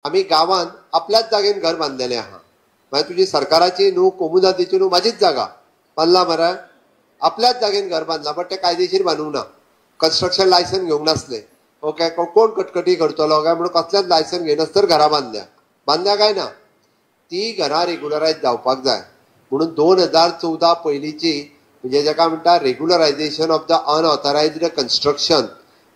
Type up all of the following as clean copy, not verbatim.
आम्ही गावात आपल्याच जागेन घर बांधलेले आहा. म्हणजे तुझी सरकाराची न्हू कोमुदातीची न्हू माझीच जागा बांधला मरे. आपल्याच जागेन घर बांधला बट ते कायदेशीर बांदूंक ना. कन्स्ट्रक्शन लायसन घेवंक नासले. ओके कोण कटकटी करतलो काय म्हणून कसल्याच लायसन घेनासतर घरां बांधल्या काय ना. ती घरां रेग्युलरायज जावपाक जाय म्हणून 2014 पयलींची म्हणजे जाका म्हणटा regularisation of the unauthorised construction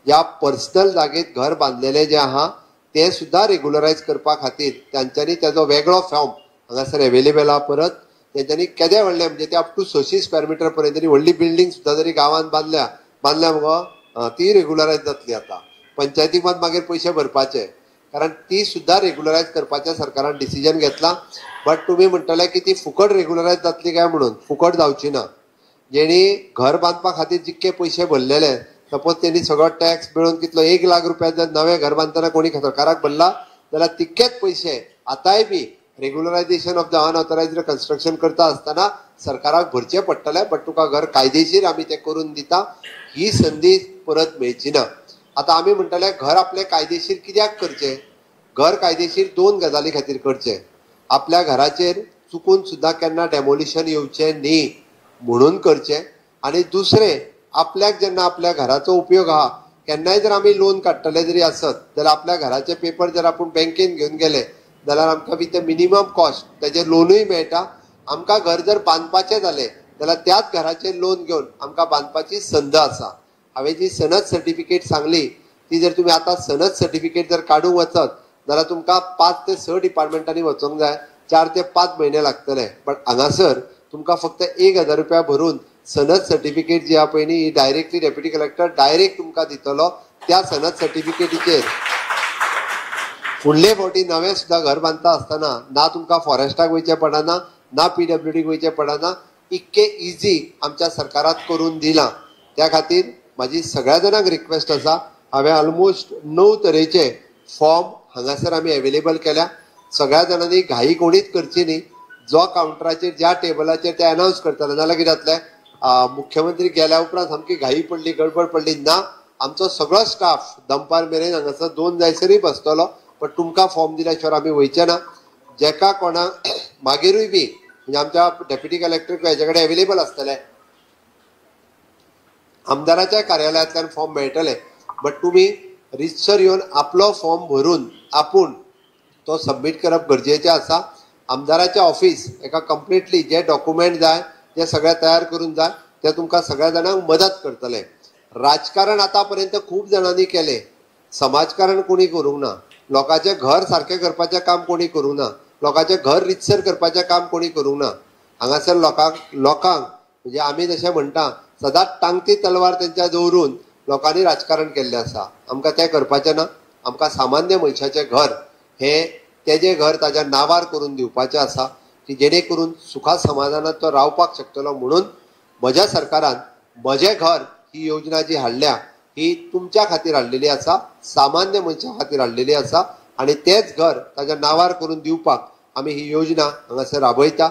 या पर्सनल जागेत घर बांधलेले जे आहा ते सुद्धा रेग्युलरायज करपा खातीर तांच्यांनी त्याचो वेगळो फॉर्म हांगासर अवेलेबल आहा. परत तेंच्यांनी केदे व्हडले म्हणजे ते अप टू 600 स्क्वेअर मिटर पर्यंत जरी व्हडली बिल्डींग सुद्धा जरी गांवांत बांधल्या मुगो ती रेग्युलरायज जातली. आता पंचायतीक मात मागीर पयशे भरपाचे कारण ती सुद्धा रेग्युलरायज करपाचें सरकारान डिसिजन घेतला. बट तुमी म्हणटले की ती फुकट रेग्युलरायज जातली काय म्हणून. फुकट जावची ना. जेणी घर बांधपा खातीर जितके पयशे भरलेले सपोज त्यांनी सगळो टॅक्स मिळून कितलो 1 लाख रुपया जर नवे घर बांधताना कोणी सरकाराक भरला जाल्यार तितकेच पयशे आतांय बी regularisation of the unauthorised construction करता आसतना सरकाराक भरचे पडटले. बट तुका घर कायदेशीर आमी ते करून दिता. ही संधी परत मेळची ना. आता आमी म्हणटले घर आपले कायदेशीर कित्याक करचे. घर कायदेशीर 2 गजाली खातीर करचे. आपल्या घराचेर चुकून सुद्धा केन्ना डेमोलिशन येवचे न्ही म्हणून करचे. आणि दुसरे आपल्याक जेन्ना आपल्या घराचो उपयोग आहा केन्नाय जर आमी लोन काडटले जरी आसत जाल्यार आपल्या घराचे पेपर जर आपूण बँकेन घेवन गेले जाल्यार आमकां विथ मिनिमम कॉस्ट तेजे लोनूय मेळटा. आमकां घर जर बांदपाचें जालें जाल्यार त्याच घराचें लोन घेवन आमकां बांदपाची संद आसा. हांवें जी सनद सर्टिफिकेट सांगली ती जर तुमी आतां सनद सर्टिफिकेट जर काडूंक वचत जाल्यार तुमकां 5 ते 6 डिपार्टमेंटांनी वचूंक जाय. 4 ते 5 म्हयने लागतले. बट हांगासर तुमकां फक्त 1000 रुपया भरून सनद सर्टिफिकेट जी आहा पळय न्ही ही डायरेक्टली डेप्युटी कलेक्टर डायरेक्ट तुमकां दितलो. त्या सनद सर्टिफिकेटीचेर फुडले फावटी नवें सुद्धा घर बांदता आसतना ना तुमकां फॉरेस्टाक वयचें पडना ना PWDक वयचें पडना. इतके इजी आमच्या सरकारात करून दिला. त्या खातीर म्हाजी सगळ्या जाणांक रिक्वेस्ट आसा. हांवें ऑलमोस्ट 9 तरेचे फॉर्म हांगासर आमी अवेलेबल केल्या. सगळ्या जाणांनी घाई कोणीच करची न्ही. जो कावंटराचेर ज्या टेबलाचेर ते अनाउन्स करतले नाल्यार कितें जातलें मुख्यमंत्री गेल्या उपरांत सामकी घाई पडली गडबड पडली ना. आमचो सगळो स्टाफ दनपार मेरेन हांगासर 2 जायसरय बसतलो. पण तुमकां फॉर्म दिल्या शिवाय आमी वयचे ना. जेका कोणाक मागीरूय बी म्हणजे आमच्या डेप्युटी कलेक्टर हेजे कडेन अवेलेबल आसतले आमदाराच्या कार्यालयांतल्यान फॉर्म मेळटले. बट तुमी रितसर येवन आपलो फॉर्म भरून आपूण तो सबमीट करप गरजेचें आसा. आमदाराचें ऑफिस एका कंप्लिटली जे डॉक्युमेंट जाय ते सगळे तयार करून जाय ते तुमकां सगळ्या जाणांक मदत करतले. राजकारण आतां पर्यंत खूब जाणांनी केलें. समाजकारण कोणी करूंक ना. लोकांचें घर सारकें करपाचें काम कोणी करूंक ना. लोकांचें घर रितसर करपाचें काम कोणी करूंक ना. हांगासर लोकांक म्हणजे आमी जशें म्हणटा सदांच टांगती तलवार तेंच्या दवरून लोकांनी राजकारण केल्लें आसा. आमकां तें करपाचें ना. आमकां सामान्य मनशाचें घर हें तेजें घर ताच्या नांवार करून दिवपाचें आसा की जेणे करून सुखा समाधानात तो रावपाक शकतलो. म्हणून म्हज्या सरकारान म्हजें घर ही योजना जी हाडल्या ही तुमच्या खातीर हाडलेली आसा. सामान्य मनशा खातीर हाडलेली आसा. आनी तेंच घर ताच्या नांवार करून दिवपाक आमी ही योजना हांगासर राबयता.